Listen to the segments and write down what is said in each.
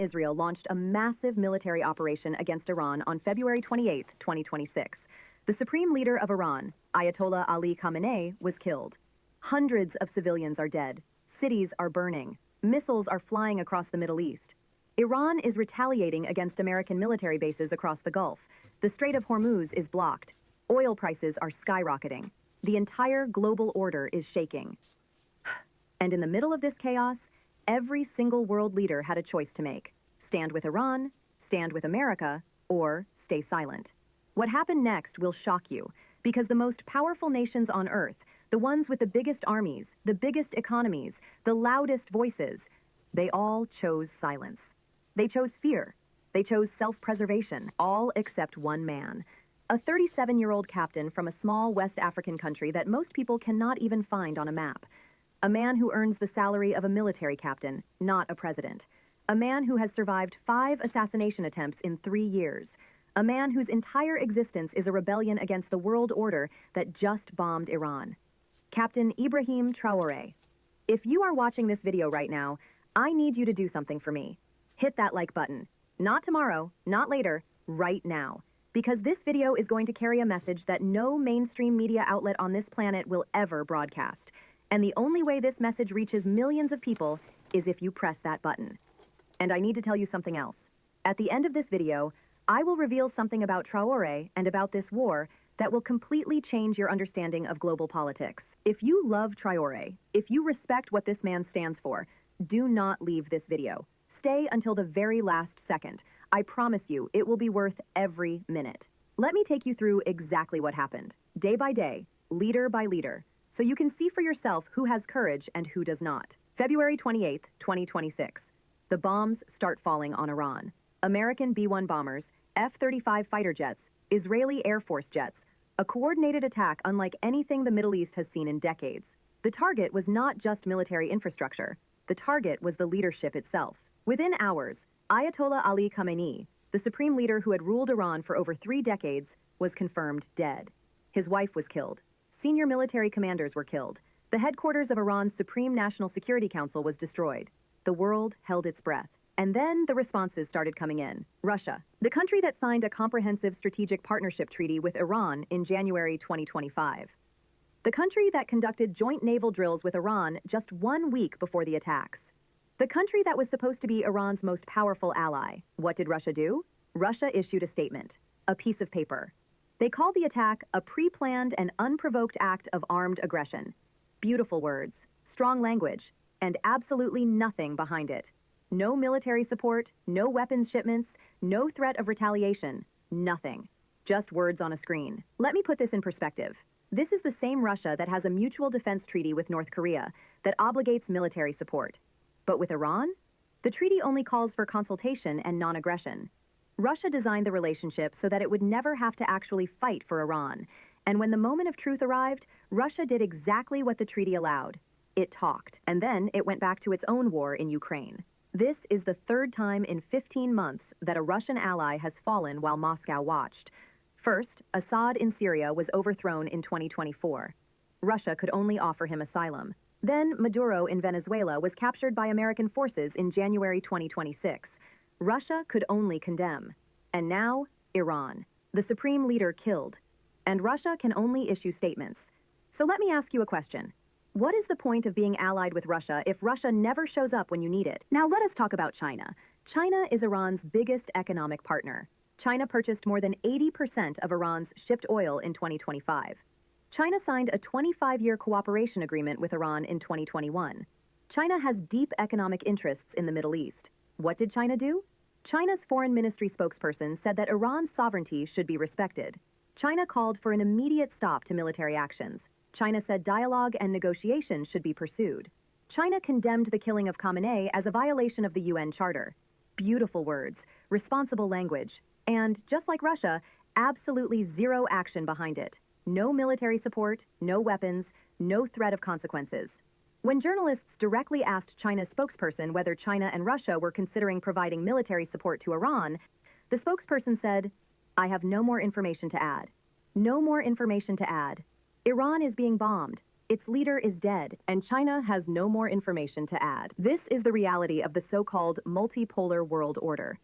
Israel launched a massive military operation against Iran on February 28, 2026. The supreme leader of Iran, Ayatollah Ali Khamenei, was killed. Hundreds of civilians are dead. Cities are burning. Missiles are flying across the Middle East. Iran is retaliating against American military bases across the Gulf. The Strait of Hormuz is blocked. Oil prices are skyrocketing. The entire global order is shaking. And in the middle of this chaos, every single world leader had a choice to make: stand with Iran, stand with America, or stay silent. What happened next will shock you, because the most powerful nations on Earth, the ones with the biggest armies, the biggest economies, the loudest voices, they all chose silence. They chose fear. They chose self-preservation, all except one man. A 37-year-old captain from a small West African country that most people cannot even find on a map. A man who earns the salary of a military captain, not a president. A man who has survived 5 assassination attempts in 3 years. A man whose entire existence is a rebellion against the world order that just bombed Iran. Captain Bangene Traore. If you are watching this video right now, I need you to do something for me. Hit that like button. Not tomorrow, not later, right now. Because this video is going to carry a message that no mainstream media outlet on this planet will ever broadcast. And the only way this message reaches millions of people is if you press that button. And I need to tell you something else. At the end of this video, I will reveal something about Traore and about this war that will completely change your understanding of global politics. If you love Traore, if you respect what this man stands for, do not leave this video. Stay until the very last second. I promise you, it will be worth every minute. Let me take you through exactly what happened, day by day, leader by leader, so you can see for yourself who has courage and who does not. February 28, 2026. The bombs start falling on Iran. American B-1 bombers, F-35 fighter jets, Israeli Air Force jets, a coordinated attack unlike anything the Middle East has seen in decades. The target was not just military infrastructure. The target was the leadership itself. Within hours, Ayatollah Ali Khamenei, the supreme leader who had ruled Iran for over 3 decades, was confirmed dead. His wife was killed. Senior military commanders were killed. The headquarters of Iran's Supreme National Security Council was destroyed. The world held its breath. And then the responses started coming in. Russia, the country that signed a comprehensive strategic partnership treaty with Iran in January 2025. The country that conducted joint naval drills with Iran just 1 week before the attacks. The country that was supposed to be Iran's most powerful ally. What did Russia do? Russia issued a statement, a piece of paper. They called the attack a pre-planned and unprovoked act of armed aggression. Beautiful words, strong language, and absolutely nothing behind it. No military support, no weapons shipments, no threat of retaliation, nothing. Just words on a screen. Let me put this in perspective. This is the same Russia that has a mutual defense treaty with North Korea that obligates military support. But with Iran, the treaty only calls for consultation and non-aggression. Russia designed the relationship so that it would never have to actually fight for Iran. And when the moment of truth arrived, Russia did exactly what the treaty allowed. It talked, and then it went back to its own war in Ukraine. This is the 3rd time in 15 months that a Russian ally has fallen while Moscow watched. First, Assad in Syria was overthrown in 2024. Russia could only offer him asylum. Then Maduro in Venezuela was captured by American forces in January 2026. Russia could only condemn. And now, Iran. The supreme leader killed. And Russia can only issue statements. So let me ask you a question. What is the point of being allied with Russia if Russia never shows up when you need it? Now let us talk about China. China is Iran's biggest economic partner. China purchased more than 80% of Iran's shipped oil in 2025. China signed a 25-year cooperation agreement with Iran in 2021. China has deep economic interests in the Middle East. What did China do? China's foreign ministry spokesperson said that Iran's sovereignty should be respected. China called for an immediate stop to military actions. China said dialogue and negotiation should be pursued. China condemned the killing of Khamenei as a violation of the UN Charter. Beautiful words, responsible language, and, just like Russia, absolutely zero action behind it. No military support, no weapons, no threat of consequences. When journalists directly asked China's spokesperson whether China and Russia were considering providing military support to Iran, the spokesperson said, "I have no more information to add." No more information to add. Iran is being bombed. Its leader is dead, and China has no more information to add. This is the reality of the so-called multipolar world order.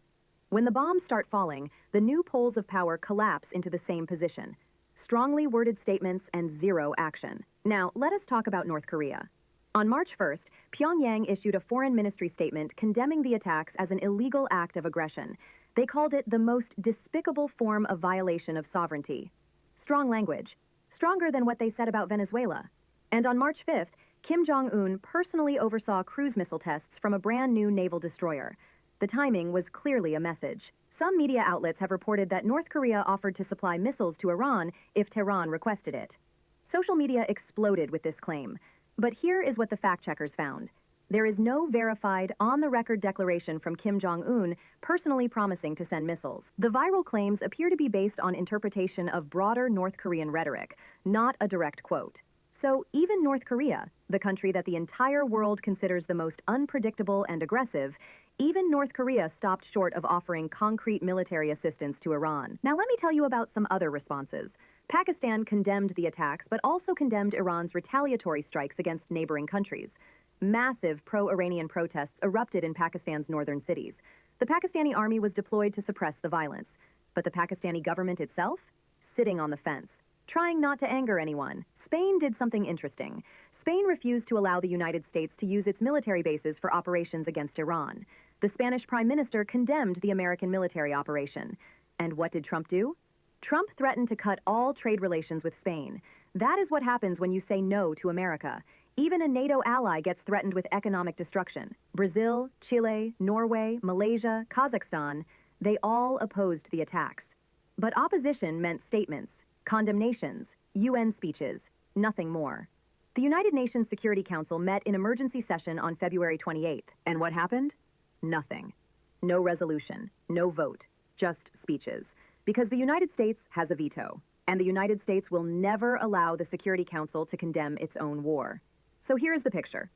When the bombs start falling, the new poles of power collapse into the same position. Strongly worded statements and zero action. Now, let us talk about North Korea. On March 1st, Pyongyang issued a foreign ministry statement condemning the attacks as an illegal act of aggression. They called it the most despicable form of violation of sovereignty. Strong language. Stronger than what they said about Venezuela. And on March 5th, Kim Jong-un personally oversaw cruise missile tests from a brand new naval destroyer. The timing was clearly a message. Some media outlets have reported that North Korea offered to supply missiles to Iran if Tehran requested it. Social media exploded with this claim. But here is what the fact-checkers found. There is no verified, on-the-record declaration from Kim Jong-un personally promising to send missiles. The viral claims appear to be based on interpretation of broader North Korean rhetoric, not a direct quote. So even North Korea, the country that the entire world considers the most unpredictable and aggressive, even North Korea stopped short of offering concrete military assistance to Iran. Now let me tell you about some other responses. Pakistan condemned the attacks, but also condemned Iran's retaliatory strikes against neighboring countries. Massive pro-Iranian protests erupted in Pakistan's northern cities. The Pakistani army was deployed to suppress the violence. But the Pakistani government itself? Sitting on the fence. Trying not to anger anyone, Spain did something interesting. Spain refused to allow the United States to use its military bases for operations against Iran. The Spanish Prime Minister condemned the American military operation. And what did Trump do? Trump threatened to cut all trade relations with Spain. That is what happens when you say no to America. Even a NATO ally gets threatened with economic destruction. Brazil, Chile, Norway, Malaysia, Kazakhstan, they all opposed the attacks. But opposition meant statements, condemnations, UN speeches, nothing more. The United Nations Security Council met in emergency session on February 28th. And what happened? Nothing. No resolution, no vote, just speeches. Because the United States has a veto. And the United States will never allow the Security Council to condemn its own war. So here is the picture.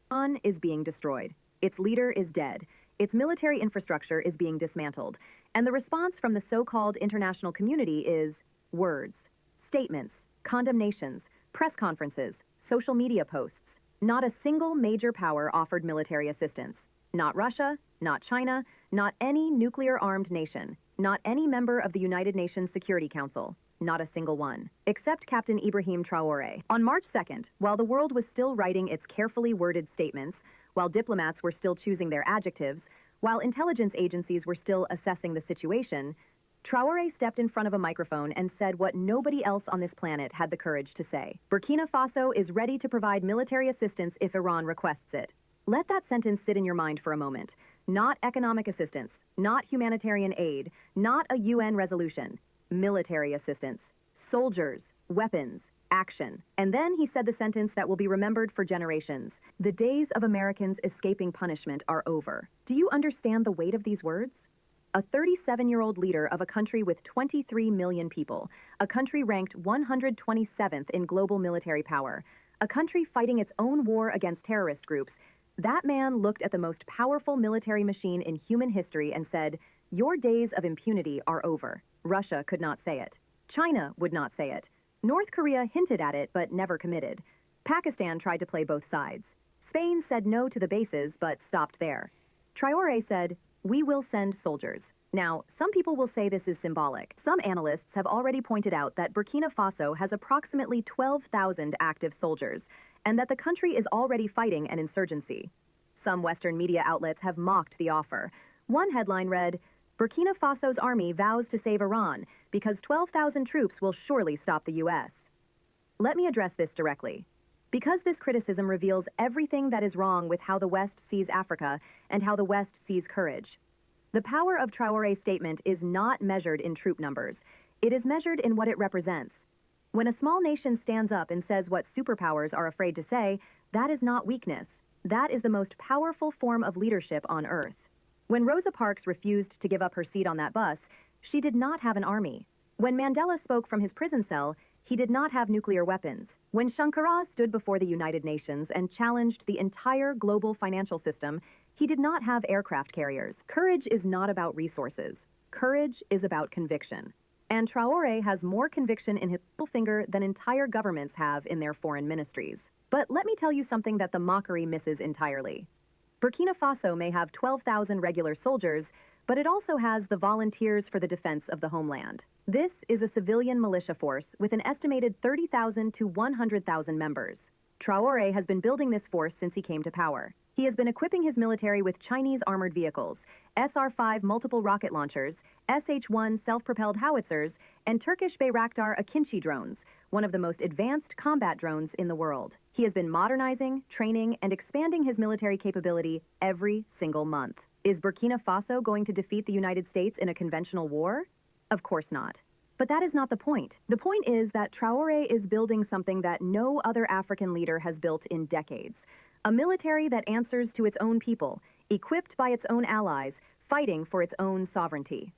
Iran is being destroyed. Its leader is dead. Its military infrastructure is being dismantled. And the response from the so-called international community is words, statements, condemnations, press conferences, social media posts. Not a single major power offered military assistance. Not Russia, not China, not any nuclear-armed nation, not any member of the United Nations Security Council. Not a single one, except Captain Bangene Traore. On March 2nd, while the world was still writing its carefully worded statements, while diplomats were still choosing their adjectives, while intelligence agencies were still assessing the situation, Traore stepped in front of a microphone and said what nobody else on this planet had the courage to say. Burkina Faso is ready to provide military assistance if Iran requests it. Let that sentence sit in your mind for a moment. Not economic assistance, not humanitarian aid, not a UN resolution. Military assistance, soldiers, weapons, action. And then he said the sentence that will be remembered for generations. The days of Americans escaping punishment are over. Do you understand the weight of these words? A 37-year-old leader of a country with 23 million people, a country ranked 127th in global military power, a country fighting its own war against terrorist groups. That man looked at the most powerful military machine in human history and said, "Your days of impunity are over." Russia could not say it. China would not say it. North Korea hinted at it but never committed. Pakistan tried to play both sides. Spain said no to the bases but stopped there. Traore said, "We will send soldiers." Now, some people will say this is symbolic. Some analysts have already pointed out that Burkina Faso has approximately 12,000 active soldiers, and that the country is already fighting an insurgency. Some Western media outlets have mocked the offer. One headline read, "Burkina Faso's army vows to save Iran because 12,000 troops will surely stop the U.S." Let me address this directly. Because this criticism reveals everything that is wrong with how the West sees Africa and how the West sees courage. The power of Traore's statement is not measured in troop numbers. It is measured in what it represents. When a small nation stands up and says what superpowers are afraid to say, that is not weakness. That is the most powerful form of leadership on earth. When Rosa Parks refused to give up her seat on that bus, she did not have an army. When Mandela spoke from his prison cell, he did not have nuclear weapons. When Sankara stood before the United Nations and challenged the entire global financial system, He did not have aircraft carriers. Courage is not about resources. Courage is about conviction. And Traore has more conviction in his little finger than entire governments have in their foreign ministries. But let me tell you something that the mockery misses entirely. Burkina Faso may have 12,000 regular soldiers, but it also has the Volunteers for the Defense of the Homeland. This is a civilian militia force with an estimated 30,000 to 100,000 members. Traore has been building this force since he came to power. He has been equipping his military with Chinese armored vehicles, SR-5 multiple rocket launchers, SH-1 self-propelled howitzers, and Turkish Bayraktar Akinci drones, one of the most advanced combat drones in the world. He has been modernizing, training, and expanding his military capability every single month. Is Burkina Faso going to defeat the United States in a conventional war? Of course not. But that is not the point. The point is that Traore is building something that no other African leader has built in decades. A military that answers to its own people, equipped by its own allies, fighting for its own sovereignty.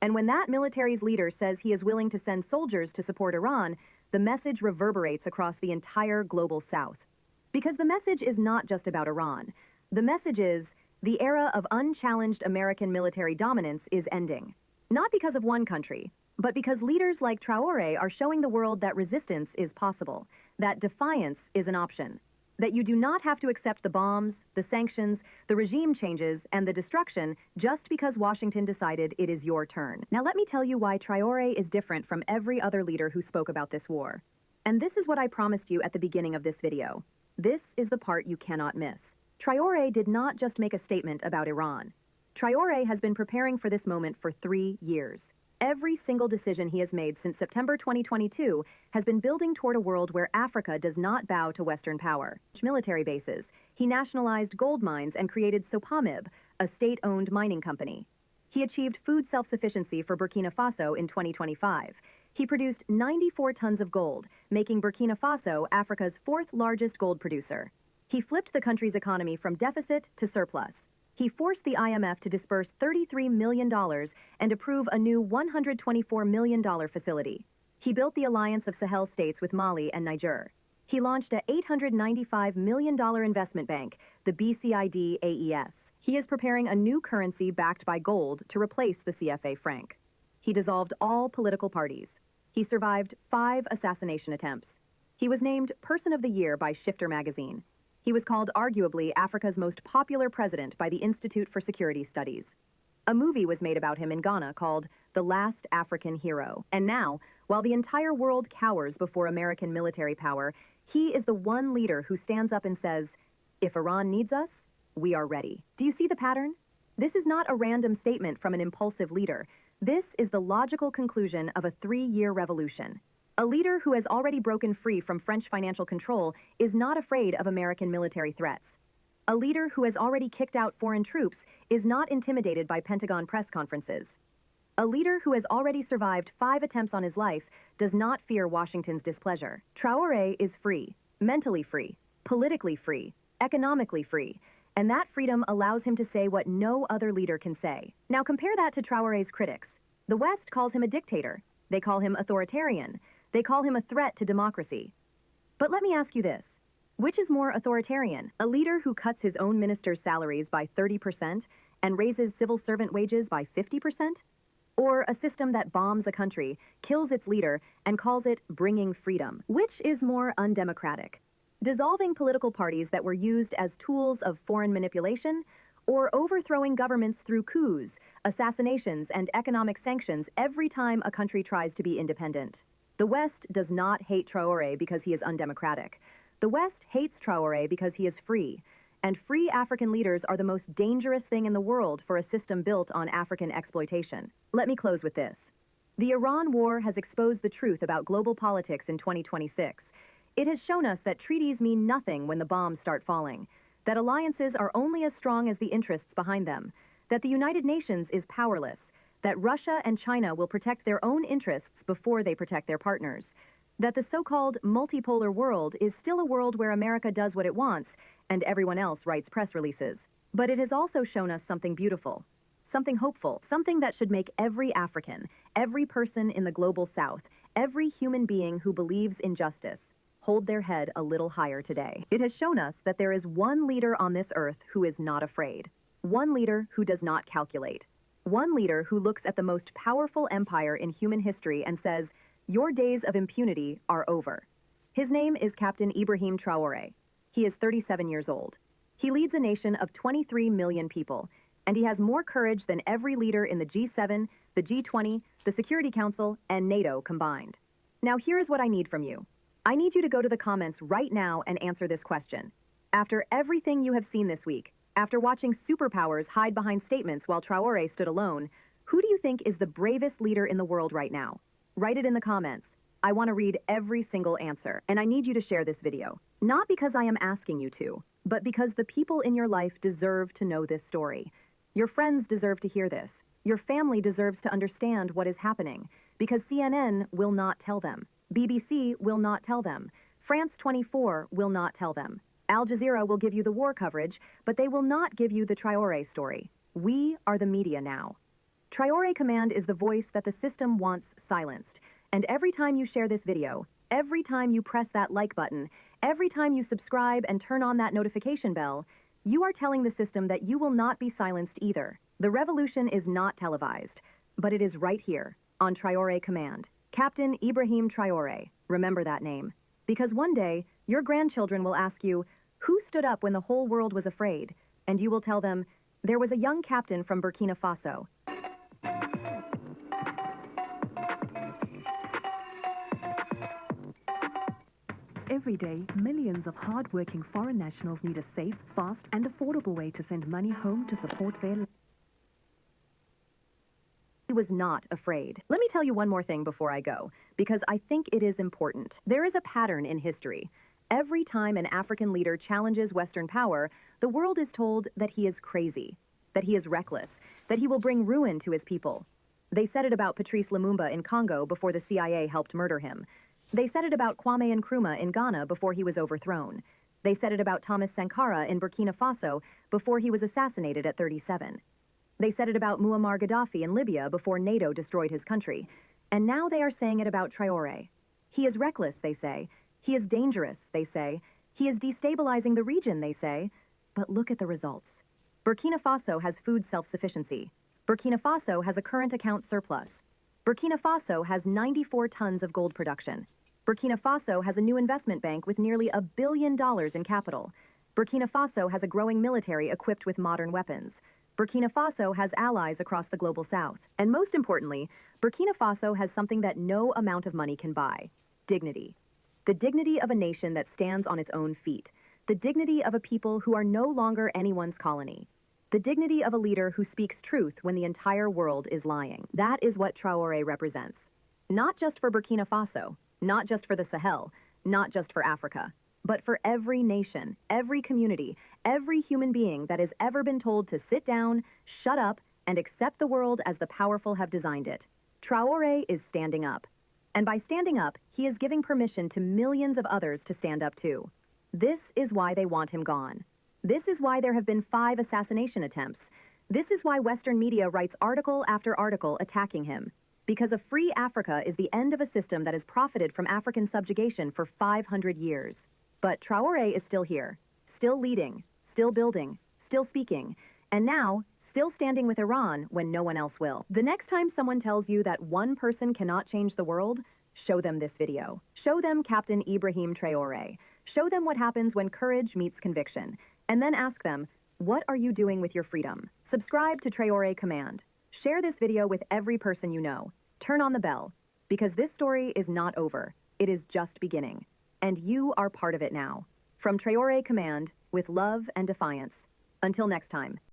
And when that military's leader says he is willing to send soldiers to support Iran, the message reverberates across the entire global south. Because the message is not just about Iran. The message is, the era of unchallenged American military dominance is ending. Not because of one country, but because leaders like Traore are showing the world that resistance is possible, that defiance is an option, that you do not have to accept the bombs, the sanctions, the regime changes, and the destruction just because Washington decided it is your turn. Now let me tell you why Traore is different from every other leader who spoke about this war. And this is what I promised you at the beginning of this video. This is the part you cannot miss. Traore did not just make a statement about Iran. Traore has been preparing for this moment for 3 years. Every single decision he has made since September 2022 has been building toward a world where Africa does not bow to Western power. Military bases. He nationalized gold mines and created Sopamib, a state-owned mining company. He achieved food self-sufficiency for Burkina Faso in 2025. He produced 94 tons of gold, making Burkina Faso Africa's 4th largest gold producer. He flipped the country's economy from deficit to surplus. He forced the IMF to disperse $33 million and approve a new $124 million facility. He built the alliance of Sahel states with Mali and Niger. He launched a $895 million investment bank, the BCID AES. He is preparing a new currency backed by gold to replace the CFA franc. He dissolved all political parties. He survived 5 assassination attempts. He was named Person of the Year by Shifter magazine. He was called arguably Africa's most popular president by the Institute for Security Studies. A movie was made about him in Ghana called The Last African Hero. And now, while the entire world cowers before American military power, he is the one leader who stands up and says, if Iran needs us, we are ready. Do you see the pattern? This is not a random statement from an impulsive leader. This is the logical conclusion of a 3-year revolution. A leader who has already broken free from French financial control is not afraid of American military threats. A leader who has already kicked out foreign troops is not intimidated by Pentagon press conferences. A leader who has already survived 5 attempts on his life does not fear Washington's displeasure. Traore is free, mentally free, politically free, economically free, and that freedom allows him to say what no other leader can say. Now compare that to Traore's critics. The West calls him a dictator. They call him authoritarian. They call him a threat to democracy. But let me ask you this. Which is more authoritarian? A leader who cuts his own ministers' salaries by 30% and raises civil servant wages by 50%? Or a system that bombs a country, kills its leader, and calls it bringing freedom? Which is more undemocratic? Dissolving political parties that were used as tools of foreign manipulation, or overthrowing governments through coups, assassinations, and economic sanctions every time a country tries to be independent? The West does not hate Traore because he is undemocratic. The West hates Traore because he is free. And free African leaders are the most dangerous thing in the world for a system built on African exploitation. Let me close with this. The Iran war has exposed the truth about global politics in 2026. It has shown us that treaties mean nothing when the bombs start falling, that alliances are only as strong as the interests behind them, that the United Nations is powerless, that Russia and China will protect their own interests before they protect their partners, that the so-called multipolar world is still a world where America does what it wants and everyone else writes press releases. But it has also shown us something beautiful, something hopeful, something that should make every African, every person in the global south, every human being who believes in justice, hold their head a little higher today. It has shown us that there is one leader on this earth who is not afraid. One leader who does not calculate. One leader who looks at the most powerful empire in human history and says, "Your days of impunity are over." His name is Captain Ibrahim Traore. He is 37 years old. He leads a nation of 23 million people, and he has more courage than every leader in the G7, the G20, the Security Council, and NATO combined. Now here's what I need from you. I need you to go to the comments right now and answer this question. After everything you have seen this week, after watching superpowers hide behind statements while Traore stood alone, who do you think is the bravest leader in the world right now? Write it in the comments. I want to read every single answer, and I need you to share this video. Not because I am asking you to, but because the people in your life deserve to know this story. Your friends deserve to hear this. Your family deserves to understand what is happening, because CNN will not tell them. BBC will not tell them. France 24 will not tell them. Al Jazeera will give you the war coverage, but they will not give you the Traore story. We are the media now. Traore Command is the voice that the system wants silenced. And every time you share this video, every time you press that like button, every time you subscribe and turn on that notification bell, you are telling the system that you will not be silenced either. The revolution is not televised, but it is right here, on Traore Command. Captain Ibrahim Traore, remember that name. Because one day, your grandchildren will ask you, who stood up when the whole world was afraid? And you will tell them, there was a young captain from Burkina Faso. Every day, millions of hard-working foreign nationals need a safe, fast, and affordable way to send money home to support their lives. He was not afraid. Let me tell you one more thing before I go, because I think it is important. There is a pattern in history. Every time an African leader challenges Western power, the world is told that he is crazy, that he is reckless, that he will bring ruin to his people. They said it about Patrice Lumumba in Congo before the CIA helped murder him. They said it about Kwame Nkrumah in Ghana before he was overthrown. They said it about Thomas Sankara in Burkina Faso before he was assassinated at 37. They said it about Muammar Gaddafi in Libya before NATO destroyed his country. And now they are saying it about Traore. He is reckless, they say. He is dangerous, they say. He is destabilizing the region, they say. But look at the results. Burkina Faso has food self-sufficiency. Burkina Faso has a current account surplus. Burkina Faso has 94 tons of gold production. Burkina Faso has a new investment bank with nearly $1 billion in capital. Burkina Faso has a growing military equipped with modern weapons. Burkina Faso has allies across the global south. And most importantly, Burkina Faso has something that no amount of money can buy: dignity. The dignity of a nation that stands on its own feet. The dignity of a people who are no longer anyone's colony. The dignity of a leader who speaks truth when the entire world is lying. That is what Traore represents. Not just for Burkina Faso, not just for the Sahel, not just for Africa, but for every nation, every community, every human being that has ever been told to sit down, shut up, and accept the world as the powerful have designed it. Traore is standing up. And by standing up, he is giving permission to millions of others to stand up too. This is why they want him gone. This is why there have been 5 assassination attempts. This is why Western media writes article after article attacking him. Because a free Africa is the end of a system that has profited from African subjugation for 500 years. But Traore is still here, still leading, still building, still speaking, and now still standing with Iran when no one else will. The next time someone tells you that one person cannot change the world, show them this video. Show them Captain Ibrahim Traore. Show them what happens when courage meets conviction. And then ask them, what are you doing with your freedom? Subscribe to Traore Command. Share this video with every person you know. Turn on the bell, because this story is not over. It is just beginning. And you are part of it now. From Traore Command, with love and defiance. Until next time.